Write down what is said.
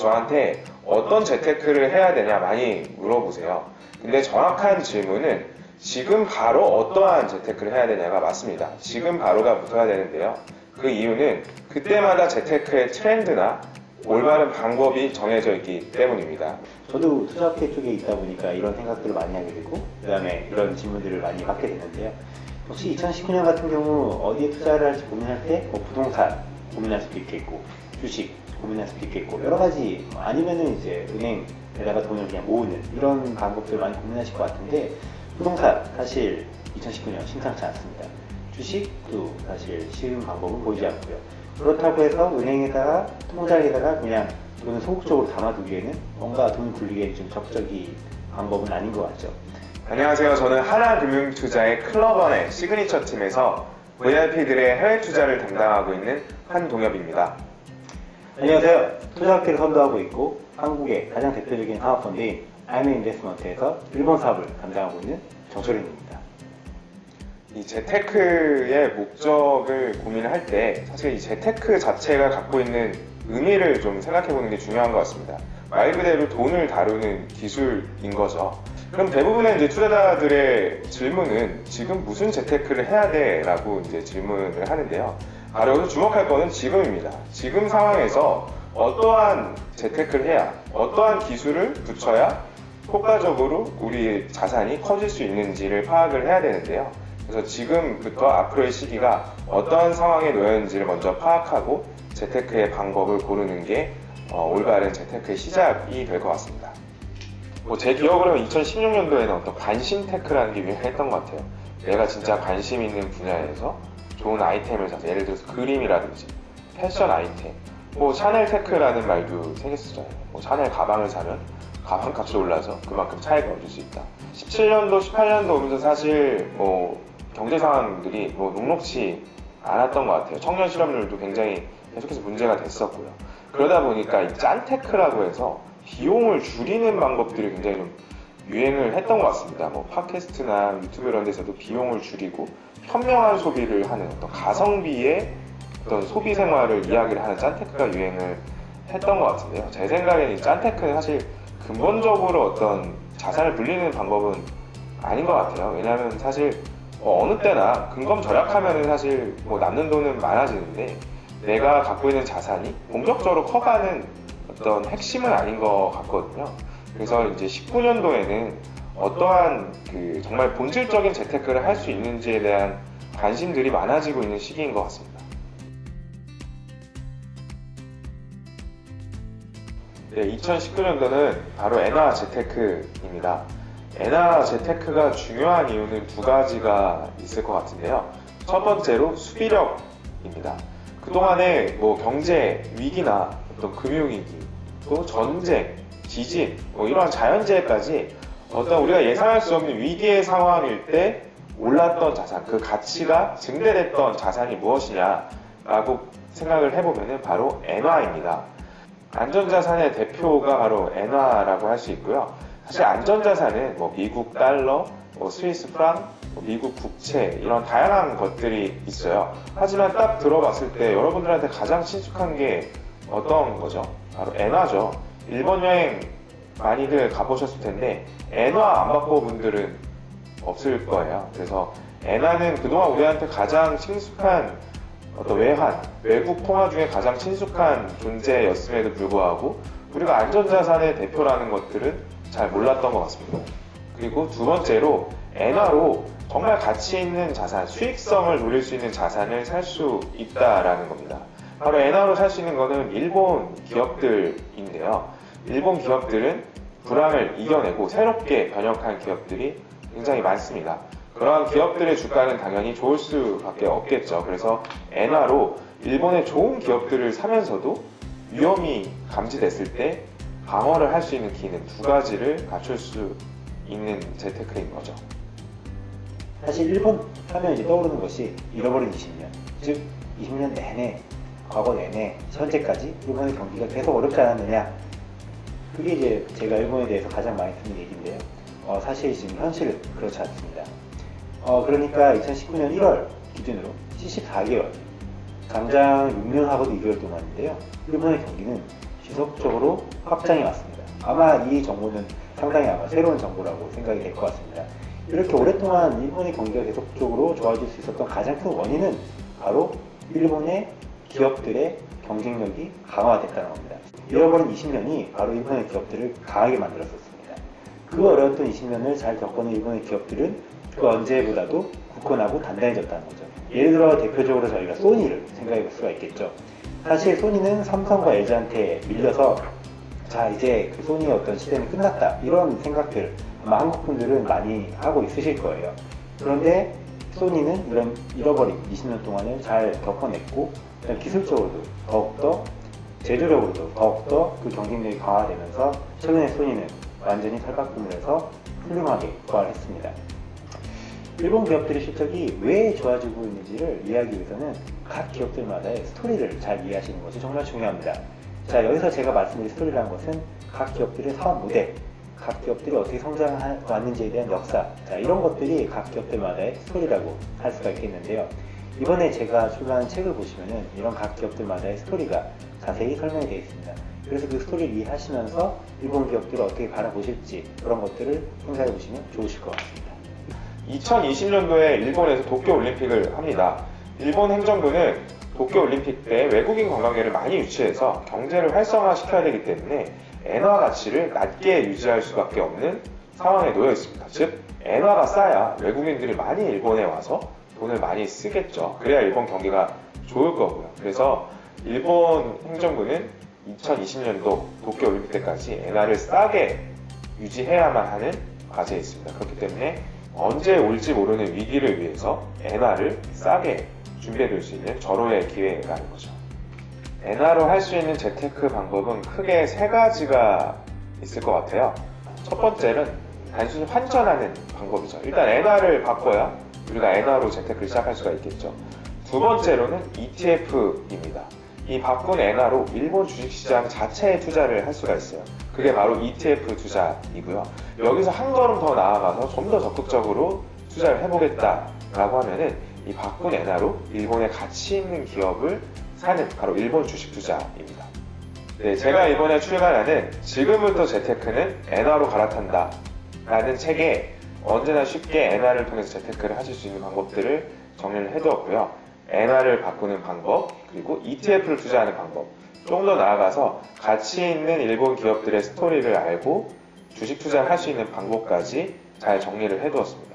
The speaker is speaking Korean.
저한테 어떤 재테크를 해야 되냐 많이 물어보세요. 근데 정확한 질문은 지금 바로 어떠한 재테크를 해야 되냐가 맞습니다. 지금 바로가 붙어야 되는데요. 그 이유는 그때마다 재테크의 트렌드나 올바른 방법이 정해져 있기 때문입니다. 저도 투자업계 쪽에 있다 보니까 이런 생각들을 많이 하게 되고 그 다음에 이런 질문들을 많이 받게 되는데요. 혹시 2019년 같은 경우 어디에 투자를 할지 고민할 때 부동산 고민할 수도 있겠고 주식 고민할 수도 있겠고 여러 가지 아니면은 이제 은행에다가 돈을 그냥 모으는 이런 방법들 많이 고민하실 것 같은데 부동산 사실 2019년 심상치 않습니다. 주식도 사실 쉬운 방법은 보이지 않고요. 그렇다고 해서 은행에다가 통장에다가 그냥 돈을 소극적으로 담아두기에는 뭔가 돈을 굴리기에는 좀 적극적인 방법은 아닌 것 같죠. 안녕하세요. 저는 하나금융투자의 클럽원의 시그니처 팀에서 VIP들의 해외 투자를 담당하고 있는 한동엽입니다. 안녕하세요. 투자학회를 선도하고 있고 한국의 가장 대표적인 사업펀드인 IM인베스트먼트에서 일본 사업을 담당하고 있는 정철인입니다. 이 재테크의 목적을 고민할 때 사실 이 재테크 자체가 갖고 있는 의미를 좀 생각해보는 게 중요한 것 같습니다. 말 그대로 돈을 다루는 기술인 거죠. 그럼 대부분의 이제 투자자들의 질문은 지금 무슨 재테크를 해야 돼? 라고 이제 질문을 하는데요. 바로 여기서 주목할 거는 지금입니다. 지금 상황에서 어떠한 재테크를 해야, 어떠한 기술을 붙여야 효과적으로 우리의 자산이 커질 수 있는지를 파악을 해야 되는데요. 그래서 지금부터 앞으로의 시기가 어떠한 상황에 놓여 있는지를 먼저 파악하고 재테크의 방법을 고르는 게 올바른 재테크의 시작이 될 것 같습니다. 제 기억으로는 2016년도에는 어떤 관심 테크라는 게 유행했던 것 같아요. 내가 진짜 관심 있는 분야에서 좋은 아이템을 사서 예를 들어서 그림이라든지 패션 아이템, 샤넬 테크라는 말도 생겼었잖아요. 샤넬 가방을 사면 가방 값이 올라서 그만큼 차익을 얻을 수 있다. 17년도, 18년도 오면서 사실 경제 상황들이 녹록치 않았던 것 같아요. 청년 실업률도 굉장히 계속해서 문제가 됐었고요. 그러다 보니까 이 짠테크라고 해서 비용을 줄이는 방법들이 굉장히 좀 유행을 했던 것 같습니다. 팟캐스트나 유튜브 이런 데서도 비용을 줄이고 현명한 소비를 하는 어떤 가성비의 어떤 소비 생활을 이야기를 하는 짠테크가 유행을 했던 것 같은데요. 제 생각에는 이 짠테크는 사실 근본적으로 어떤 자산을 불리는 방법은 아닌 것 같아요. 왜냐하면 사실 어느 때나 근검 절약하면 사실 남는 돈은 많아지는데 내가 갖고 있는 자산이 본격적으로 커가는 어떤 핵심은 아닌 것 같거든요. 그래서 이제 19년도에는 어떠한 정말 본질적인 재테크를 할 수 있는지에 대한 관심들이 많아지고 있는 시기인 것 같습니다. 네, 2019년도는 바로 엔화 재테크입니다. 엔화 재테크가 중요한 이유는 두 가지가 있을 것 같은데요. 첫 번째로 수비력입니다. 그동안에 경제 위기나 어떤 금융위기, 또 전쟁, 지진, 이러한 자연재해까지 어떤 우리가 예상할 수 없는 위기의 상황일 때 올랐던 자산, 그 가치가 증대됐던 자산이 무엇이냐라고 생각을 해보면 바로 엔화입니다. 안전자산의 대표가 바로 엔화라고 할 수 있고요. 사실 안전자산은 미국 달러, 스위스 프랑, 미국 국채 이런 다양한 것들이 있어요. 하지만 딱 들어봤을 때 여러분들한테 가장 친숙한 게 어떤 거죠? 바로 엔화죠. 일본 여행 많이들 가보셨을 텐데 엔화 안 바꿔본 분들은 없을 거예요. 그래서 엔화는 그동안 우리한테 가장 친숙한 어떤 외국 통화 중에 가장 친숙한 존재였음에도 불구하고 우리가 안전자산의 대표라는 것들은 잘 몰랐던 것 같습니다. 그리고 두 번째로 엔화로 정말 가치 있는 자산, 수익성을 노릴 수 있는 자산을 살 수 있다라는 겁니다. 바로 엔화로 살 수 있는 것은 일본 기업들인데요. 일본 기업들은 불황을 이겨내고 새롭게 변혁한 기업들이 굉장히 많습니다. 그러한 기업들의 주가는 당연히 좋을 수밖에 없겠죠. 그래서 엔화로 일본의 좋은 기업들을 사면서도 위험이 감지됐을 때 방어를 할 수 있는 기능 두 가지를 갖출 수 있는 재테크인 거죠. 사실 일본 하면 이제 떠오르는 것이 잃어버린 20년, 즉 20년 내내, 과거 내내, 현재까지 일본의 경기가 계속 어렵지 않았느냐. 그게 이제 제가 일본에 대해서 가장 많이 듣는 얘기인데요. 사실 지금 현실은 그렇지 않습니다. 그러니까 2019년 1월 기준으로 74개월, 당장 6년하고도 2개월 동안인데요. 일본의 경기는 지속적으로 확장해 왔습니다. 아마 이 정보는 상당히 아마 새로운 정보라고 생각이 될 것 같습니다. 이렇게 오랫동안 일본의 경기가 계속적으로 좋아질 수 있었던 가장 큰 원인은 바로 일본의 기업들의 경쟁력이 강화됐다는 겁니다. 잃어버린 20년이 바로 일본의 기업들을 강하게 만들었었습니다. 그 어려웠던 20년을 잘 겪어낸 일본의 기업들은 그 언제보다도 굳건하고 단단해졌다는 거죠. 예를 들어 대표적으로 저희가 소니를 생각해 볼 수가 있겠죠. 사실 소니는 삼성과 LG한테 밀려서 자 이제 그 소니의 어떤 시대는 끝났다 이런 생각들 아마 한국 분들은 많이 하고 있으실 거예요. 그런데 소니는 이런 잃어버린 20년 동안을 잘 겪어냈고 기술적으로도 더욱더 제조력으로도 더욱더 그 경쟁력이 강화되면서 최근에 소니는 완전히 탈바꿈을 해서 훌륭하게 부활했습니다. 일본 기업들의 실적이 왜 좋아지고 있는지를 이해하기 위해서는 각 기업들마다의 스토리를 잘 이해하시는 것이 정말 중요합니다. 자, 여기서 제가 말씀드린 스토리라는 것은 각 기업들의 사업 모델, 각 기업들이 어떻게 성장해왔는지에 대한 역사, 자, 이런 것들이 각 기업들마다의 스토리라고 할 수가 있겠는데요. 이번에 제가 출간한 책을 보시면은 이런 각 기업들마다의 스토리가 자세히 설명이 되어 있습니다. 그래서 그 스토리를 이해하시면서 일본 기업들을 어떻게 바라보실지 그런 것들을 생각해 보시면 좋으실 것 같습니다. 2020년도에 일본에서 도쿄올림픽을 합니다. 일본 행정부는 도쿄올림픽 때 외국인 관광객을 많이 유치해서 경제를 활성화시켜야 되기 때문에 엔화 가치를 낮게 유지할 수밖에 없는 상황에 놓여 있습니다. 즉, 엔화가 싸야 외국인들이 많이 일본에 와서 돈을 많이 쓰겠죠. 그래야 일본 경기가 좋을 거고요. 그래서 일본 행정부는 2020년도 도쿄올림픽 때까지 엔화를 싸게 유지해야만 하는 과제에 있습니다. 그렇기 때문에 언제 올지 모르는 위기를 위해서 엔화를 싸게 준비해둘 수 있는 절호의 기회라는 거죠. 엔화로 할 수 있는 재테크 방법은 크게 세 가지가 있을 것 같아요. 첫 번째는 단순히 환전하는 방법이죠. 일단 엔화를 바꿔야 우리가 엔화로 재테크를 시작할 수가 있겠죠. 두 번째로는 ETF입니다. 이 바꾼 엔화로 일본 주식시장 자체에 투자를 할 수가 있어요. 그게 바로 ETF 투자이고요. 여기서 한 걸음 더 나아가서 좀 더 적극적으로 투자를 해보겠다라고 하면은 이 바꾼 엔화로 일본의 가치 있는 기업을 사는 바로 일본 주식 투자입니다. 네, 제가 이번에 출간하는 지금부터 재테크는 엔화로 갈아탄다 라는 책에 언제나 쉽게 엔화를 통해서 재테크를 하실 수 있는 방법들을 정리를 해두었고요. 엔화를 바꾸는 방법, 그리고 ETF를 투자하는 방법, 조금 더 나아가서 가치 있는 일본 기업들의 스토리를 알고 주식 투자를 할 수 있는 방법까지 잘 정리를 해두었습니다.